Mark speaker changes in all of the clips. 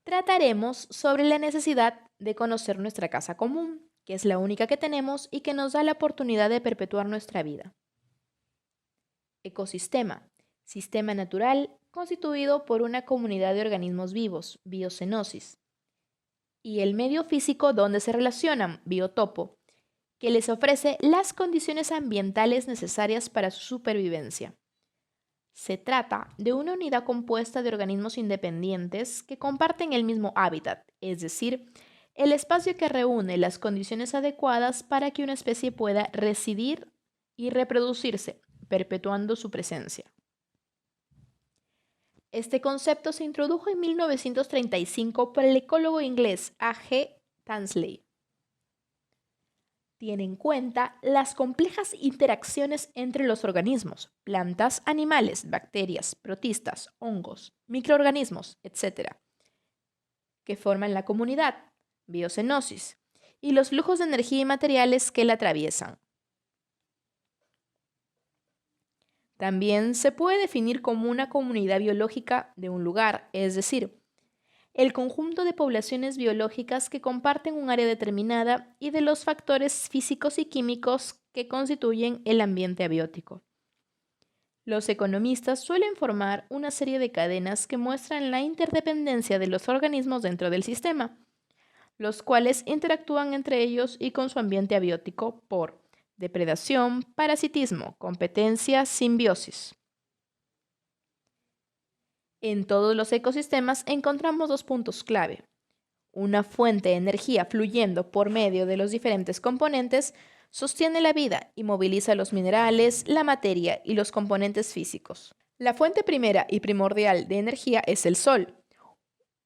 Speaker 1: trataremos sobre la necesidad de conocer nuestra casa común, que es la única que tenemos y que nos da la oportunidad de perpetuar nuestra vida. Ecosistema. Sistema natural constituido por una comunidad de organismos vivos, biocenosis, y el medio físico donde se relacionan, biotopo, que les ofrece las condiciones ambientales necesarias para su supervivencia. Se trata de una unidad compuesta de organismos independientes que comparten el mismo hábitat, es decir, el espacio que reúne las condiciones adecuadas para que una especie pueda residir y reproducirse, perpetuando su presencia. Este concepto se introdujo en 1935 por el ecólogo inglés A. G. Tansley. Tiene en cuenta las complejas interacciones entre los organismos, plantas, animales, bacterias, protistas, hongos, microorganismos, etc., que forman la comunidad, biocenosis, y los flujos de energía y materiales que la atraviesan. También se puede definir como una comunidad biológica de un lugar, es decir, el conjunto de poblaciones biológicas que comparten un área determinada y de los factores físicos y químicos que constituyen el ambiente abiótico. Los economistas suelen formar una serie de cadenas que muestran la interdependencia de los organismos dentro del sistema, los cuales interactúan entre ellos y con su ambiente abiótico por depredación, parasitismo, competencia, simbiosis. En todos los ecosistemas encontramos dos puntos clave. Una fuente de energía fluyendo por medio de los diferentes componentes sostiene la vida y moviliza los minerales, la materia y los componentes físicos. La fuente primera y primordial de energía es el Sol.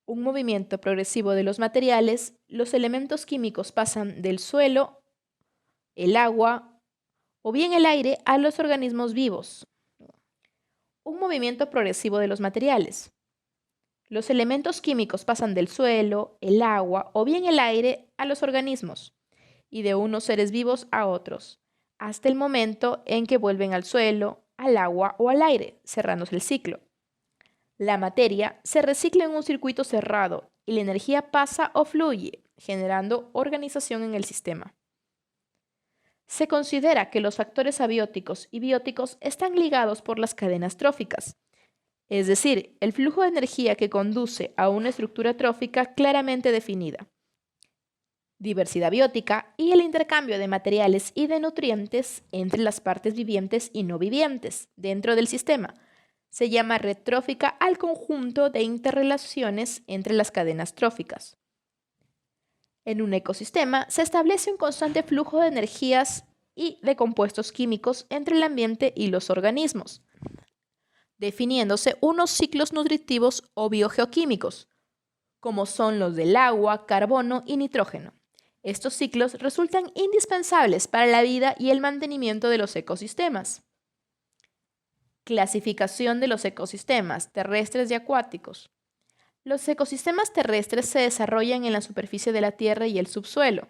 Speaker 1: Un movimiento progresivo de los materiales, los elementos químicos pasan del suelo, el agua o bien el aire a los organismos vivos. Un movimiento progresivo de los materiales. Los elementos químicos pasan del suelo, el agua o bien el aire a los organismos y de unos seres vivos a otros, hasta el momento en que vuelven al suelo, al agua o al aire, cerrándose el ciclo. La materia se recicla en un circuito cerrado y la energía pasa o fluye, generando organización en el sistema. Se considera que los factores abióticos y bióticos están ligados por las cadenas tróficas, es decir, el flujo de energía que conduce a una estructura trófica claramente definida. Diversidad biótica y el intercambio de materiales y de nutrientes entre las partes vivientes y no vivientes dentro del sistema se llama red trófica al conjunto de interrelaciones entre las cadenas tróficas. En un ecosistema se establece un constante flujo de energías y de compuestos químicos entre el ambiente y los organismos, definiéndose unos ciclos nutritivos o biogeoquímicos, como son los del agua, carbono y nitrógeno. Estos ciclos resultan indispensables para la vida y el mantenimiento de los ecosistemas. Clasificación de los ecosistemas terrestres y acuáticos. Los ecosistemas terrestres se desarrollan en la superficie de la tierra y el subsuelo.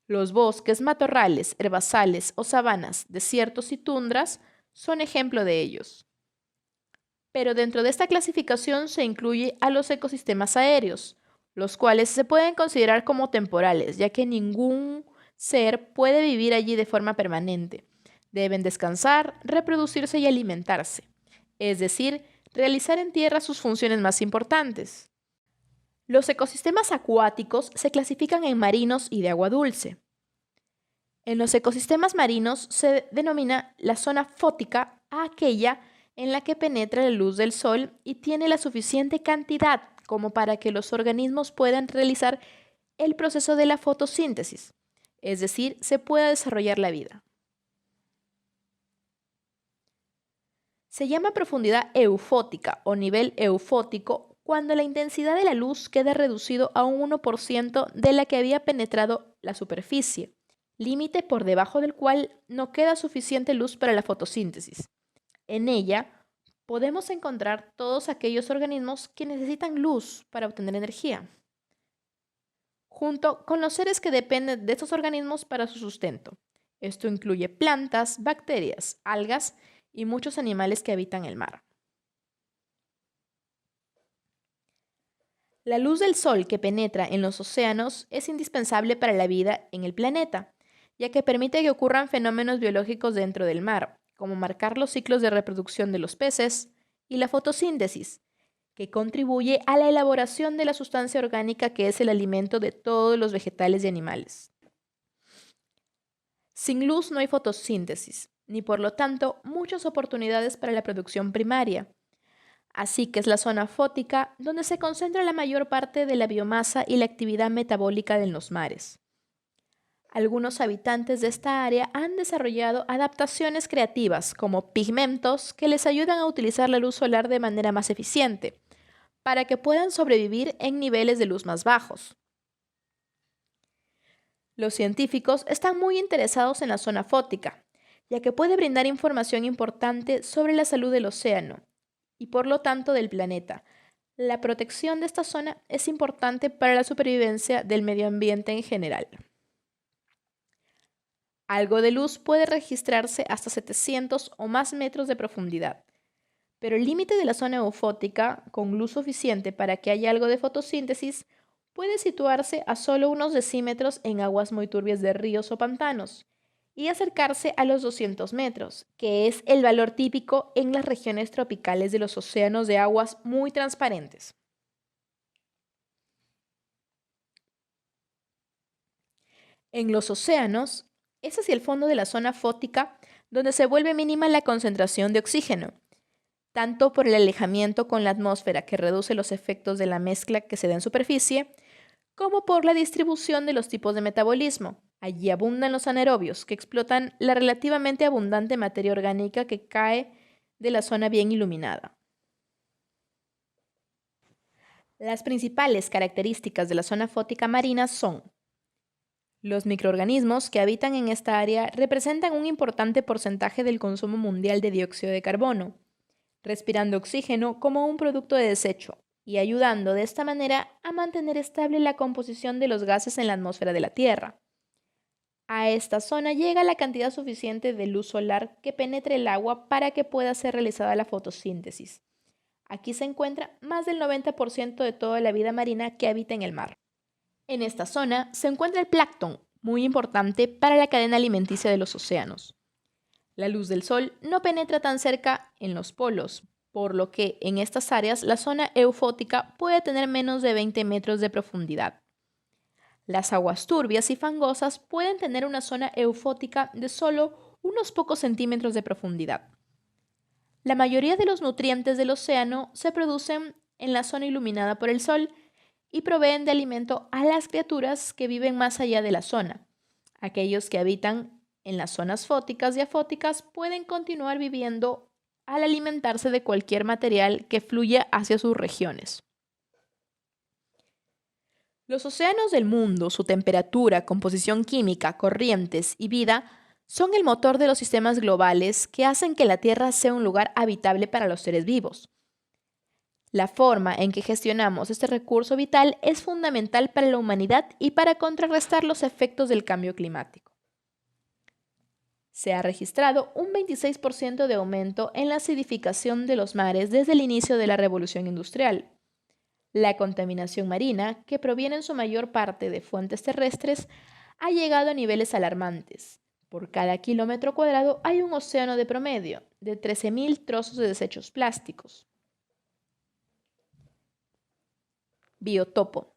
Speaker 1: Los bosques, matorrales, herbazales o sabanas, desiertos y tundras son ejemplo de ellos. Pero dentro de esta clasificación se incluye a los ecosistemas aéreos, los cuales se pueden considerar como temporales, ya que ningún ser puede vivir allí de forma permanente. Deben descansar, reproducirse y alimentarse, es decir, realizar en tierra sus funciones más importantes. Los ecosistemas acuáticos se clasifican en marinos y de agua dulce. En los ecosistemas marinos se denomina la zona fótica a aquella en la que penetra la luz del sol y tiene la suficiente cantidad como para que los organismos puedan realizar el proceso de la fotosíntesis, es decir, se pueda desarrollar la vida. Se llama profundidad eufótica o nivel eufótico cuando la intensidad de la luz queda reducido a un 1% de la que había penetrado la superficie, límite por debajo del cual no queda suficiente luz para la fotosíntesis. En ella podemos encontrar todos aquellos organismos que necesitan luz para obtener energía, junto con los seres que dependen de estos organismos para su sustento. Esto incluye plantas, bacterias, algas y muchos animales que habitan el mar. La luz del sol que penetra en los océanos es indispensable para la vida en el planeta, ya que permite que ocurran fenómenos biológicos dentro del mar, como marcar los ciclos de reproducción de los peces y la fotosíntesis, que contribuye a la elaboración de la sustancia orgánica que es el alimento de todos los vegetales y animales. Sin luz no hay fotosíntesis, ni por lo tanto muchas oportunidades para la producción primaria. Así que es la zona fótica donde se concentra la mayor parte de la biomasa y la actividad metabólica de los mares. Algunos habitantes de esta área han desarrollado adaptaciones creativas como pigmentos que les ayudan a utilizar la luz solar de manera más eficiente, para que puedan sobrevivir en niveles de luz más bajos. Los científicos están muy interesados en la zona fótica, ya que puede brindar información importante sobre la salud del océano y por lo tanto del planeta. La protección de esta zona es importante para la supervivencia del medio ambiente en general. Algo de luz puede registrarse hasta 700 o más metros de profundidad, pero el límite de la zona eufótica, con luz suficiente para que haya algo de fotosíntesis, puede situarse a solo unos decímetros en aguas muy turbias de ríos o pantanos, y acercarse a los 200 metros, que es el valor típico en las regiones tropicales de los océanos de aguas muy transparentes. En los océanos, es hacia el fondo de la zona fótica donde se vuelve mínima la concentración de oxígeno, tanto por el alejamiento con la atmósfera que reduce los efectos de la mezcla que se da en superficie, como por la distribución de los tipos de metabolismo. Allí abundan los anaerobios, que explotan la relativamente abundante materia orgánica que cae de la zona bien iluminada. Las principales características de la zona fótica marina son: los microorganismos que habitan en esta área representan un importante porcentaje del consumo mundial de dióxido de carbono, respirando oxígeno como un producto de desecho y ayudando de esta manera a mantener estable la composición de los gases en la atmósfera de la Tierra. A esta zona llega la cantidad suficiente de luz solar que penetre el agua para que pueda ser realizada la fotosíntesis. Aquí se encuentra más del 90% de toda la vida marina que habita en el mar. En esta zona se encuentra el plancton, muy importante para la cadena alimenticia de los océanos. La luz del sol no penetra tan cerca en los polos, por lo que en estas áreas la zona eufótica puede tener menos de 20 metros de profundidad. Las aguas turbias y fangosas pueden tener una zona eufótica de solo unos pocos centímetros de profundidad. La mayoría de los nutrientes del océano se producen en la zona iluminada por el sol y proveen de alimento a las criaturas que viven más allá de la zona. Aquellos que habitan en las zonas fóticas y afóticas pueden continuar viviendo al alimentarse de cualquier material que fluya hacia sus regiones. Los océanos del mundo, su temperatura, composición química, corrientes y vida son el motor de los sistemas globales que hacen que la Tierra sea un lugar habitable para los seres vivos. La forma en que gestionamos este recurso vital es fundamental para la humanidad y para contrarrestar los efectos del cambio climático. Se ha registrado un 26% de aumento en la acidificación de los mares desde el inicio de la revolución industrial. La contaminación marina, que proviene en su mayor parte de fuentes terrestres, ha llegado a niveles alarmantes. Por cada kilómetro cuadrado hay un océano de promedio de 13.000 trozos de desechos plásticos. Biotopo.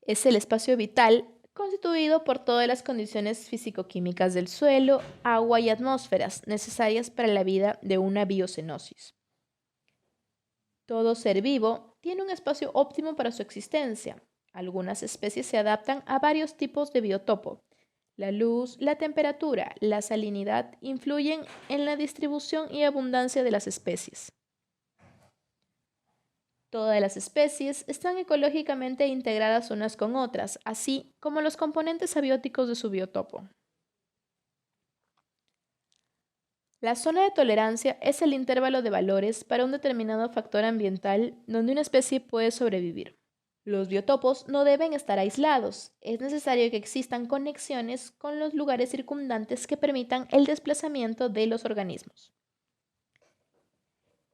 Speaker 1: Es el espacio vital constituido por todas las condiciones físico-químicas del suelo, agua y atmósferas necesarias para la vida de una biocenosis. Todo ser vivo tiene un espacio óptimo para su existencia. Algunas especies se adaptan a varios tipos de biotopo. La luz, la temperatura, la salinidad influyen en la distribución y abundancia de las especies. Todas las especies están ecológicamente integradas unas con otras, así como los componentes abióticos de su biotopo. La zona de tolerancia es el intervalo de valores para un determinado factor ambiental donde una especie puede sobrevivir. Los biotopos no deben estar aislados. Es necesario que existan conexiones con los lugares circundantes que permitan el desplazamiento de los organismos.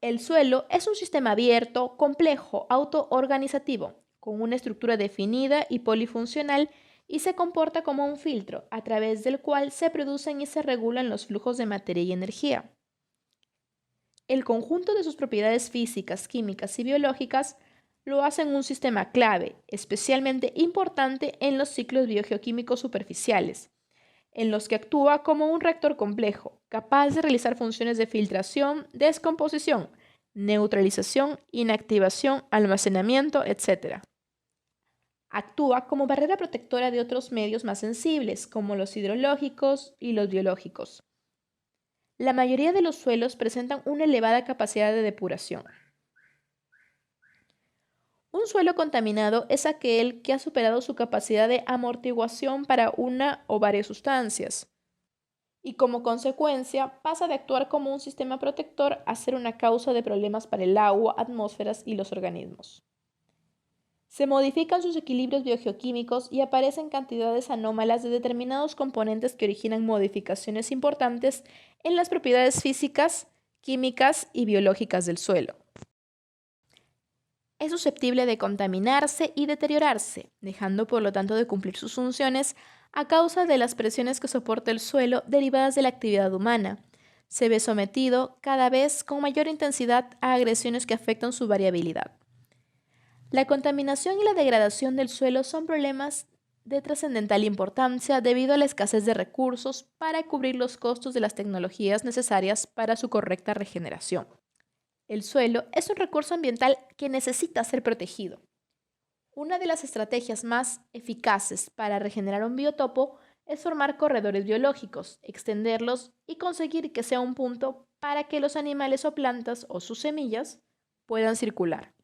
Speaker 1: El suelo es un sistema abierto, complejo, autoorganizativo, con una estructura definida y polifuncional y se comporta como un filtro a través del cual se producen y se regulan los flujos de materia y energía. El conjunto de sus propiedades físicas, químicas y biológicas lo hacen un sistema clave, especialmente importante en los ciclos biogeoquímicos superficiales, en los que actúa como un reactor complejo, capaz de realizar funciones de filtración, descomposición, neutralización, inactivación, almacenamiento, etc. Actúa como barrera protectora de otros medios más sensibles, como los hidrológicos y los biológicos. La mayoría de los suelos presentan una elevada capacidad de depuración. Un suelo contaminado es aquel que ha superado su capacidad de amortiguación para una o varias sustancias y como consecuencia pasa de actuar como un sistema protector a ser una causa de problemas para el agua, atmósferas y los organismos. Se modifican sus equilibrios biogeoquímicos y aparecen cantidades anómalas de determinados componentes que originan modificaciones importantes en las propiedades físicas, químicas y biológicas del suelo. Es susceptible de contaminarse y deteriorarse, dejando por lo tanto de cumplir sus funciones a causa de las presiones que soporta el suelo derivadas de la actividad humana. Se ve sometido cada vez con mayor intensidad a agresiones que afectan su variabilidad. La contaminación y la degradación del suelo son problemas de trascendental importancia debido a la escasez de recursos para cubrir los costos de las tecnologías necesarias para su correcta regeneración. El suelo es un recurso ambiental que necesita ser protegido. Una de las estrategias más eficaces para regenerar un biotopo es formar corredores biológicos, extenderlos y conseguir que sea un punto para que los animales o plantas o sus semillas puedan circular.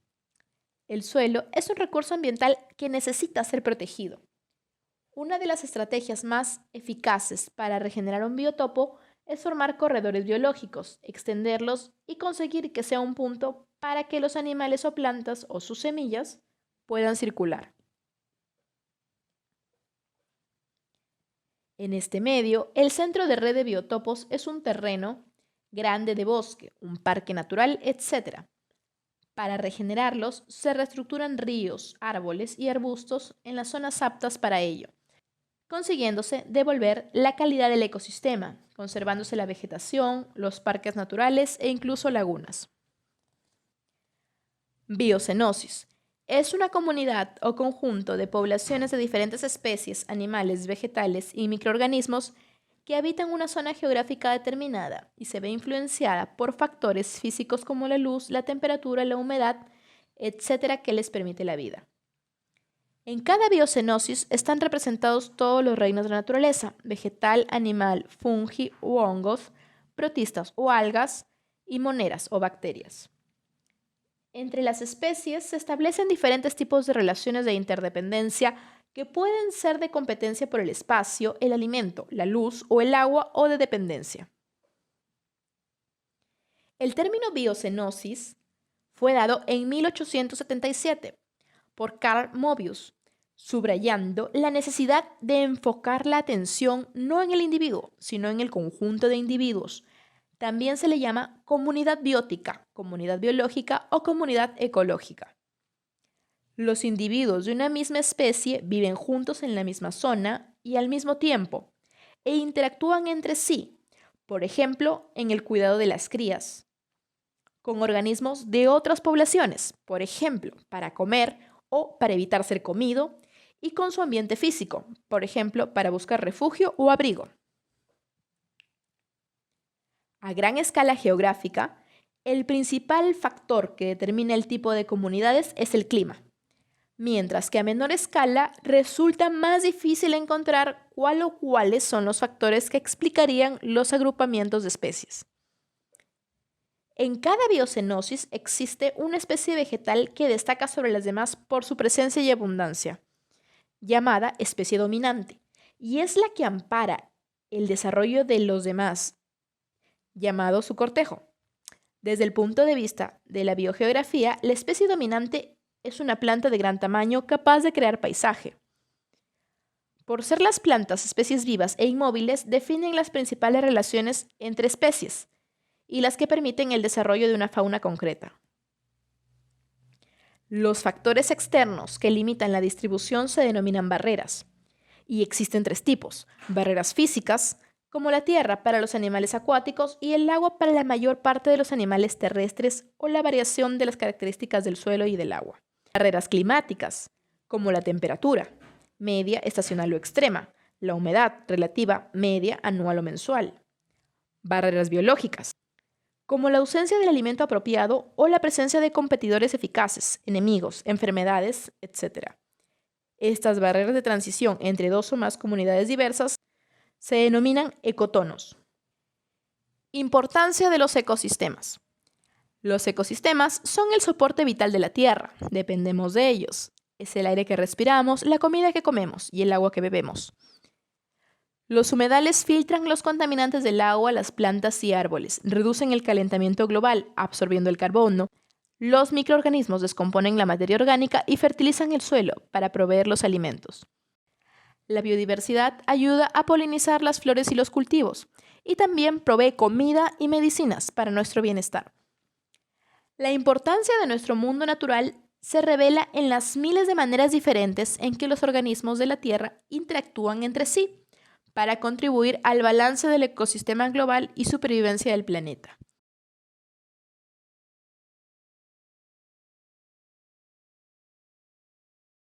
Speaker 1: El suelo es un recurso ambiental que necesita ser protegido. Una de las estrategias más eficaces para regenerar un biotopo es formar corredores biológicos, extenderlos y conseguir que sea un punto para que los animales o plantas o sus semillas puedan circular. En este medio, el centro de red de biotopos es un terreno grande de bosque, un parque natural, etc. Para regenerarlos, se reestructuran ríos, árboles y arbustos en las zonas aptas para ello, consiguiéndose devolver la calidad del ecosistema, conservándose la vegetación, los parques naturales e incluso lagunas. Biocenosis. Es una comunidad o conjunto de poblaciones de diferentes especies, animales, vegetales y microorganismos que habitan una zona geográfica determinada y se ve influenciada por factores físicos como la luz, la temperatura, la humedad, etcétera, que les permite la vida. En cada biocenosis están representados todos los reinos de la naturaleza: vegetal, animal, fungi u hongos, protistas o algas y moneras o bacterias. Entre las especies se establecen diferentes tipos de relaciones de interdependencia que pueden ser de competencia por el espacio, el alimento, la luz o el agua, o de dependencia. El término biocenosis fue dado en 1877 por Carl Moebius, subrayando la necesidad de enfocar la atención no en el individuo, sino en el conjunto de individuos. También se le llama comunidad biótica, comunidad biológica o comunidad ecológica. Los individuos de una misma especie viven juntos en la misma zona y al mismo tiempo e interactúan entre sí, por ejemplo, en el cuidado de las crías, con organismos de otras poblaciones, por ejemplo, para comer o para evitar ser comido, y con su ambiente físico, por ejemplo, para buscar refugio o abrigo. A gran escala geográfica, el principal factor que determina el tipo de comunidades es el clima, mientras que a menor escala resulta más difícil encontrar cuál o cuáles son los factores que explicarían los agrupamientos de especies. En cada biocenosis existe una especie vegetal que destaca sobre las demás por su presencia y abundancia, llamada especie dominante, y es la que ampara el desarrollo de los demás, llamado su cortejo. Desde el punto de vista de la biogeografía, la especie dominante es una planta de gran tamaño capaz de crear paisaje. Por ser las plantas especies vivas e inmóviles, definen las principales relaciones entre especies y las que permiten el desarrollo de una fauna concreta. Los factores externos que limitan la distribución se denominan barreras. Y existen tres tipos: barreras físicas, como la tierra para los animales acuáticos y el agua para la mayor parte de los animales terrestres, o la variación de las características del suelo y del agua. Barreras climáticas, como la temperatura, media, estacional o extrema, la humedad, relativa, media, anual o mensual. Barreras biológicas, como la ausencia del alimento apropiado o la presencia de competidores eficaces, enemigos, enfermedades, etc. Estas barreras de transición entre dos o más comunidades diversas se denominan ecotonos. Importancia de los ecosistemas. Los ecosistemas son el soporte vital de la Tierra, dependemos de ellos. Es el aire que respiramos, la comida que comemos y el agua que bebemos. Los humedales filtran los contaminantes del agua a las plantas y árboles, reducen el calentamiento global, absorbiendo el carbono. Los microorganismos descomponen la materia orgánica y fertilizan el suelo para proveer los alimentos. La biodiversidad ayuda a polinizar las flores y los cultivos, y también provee comida y medicinas para nuestro bienestar. La importancia de nuestro mundo natural se revela en las miles de maneras diferentes en que los organismos de la Tierra interactúan entre sí para contribuir al balance del ecosistema global y supervivencia del planeta.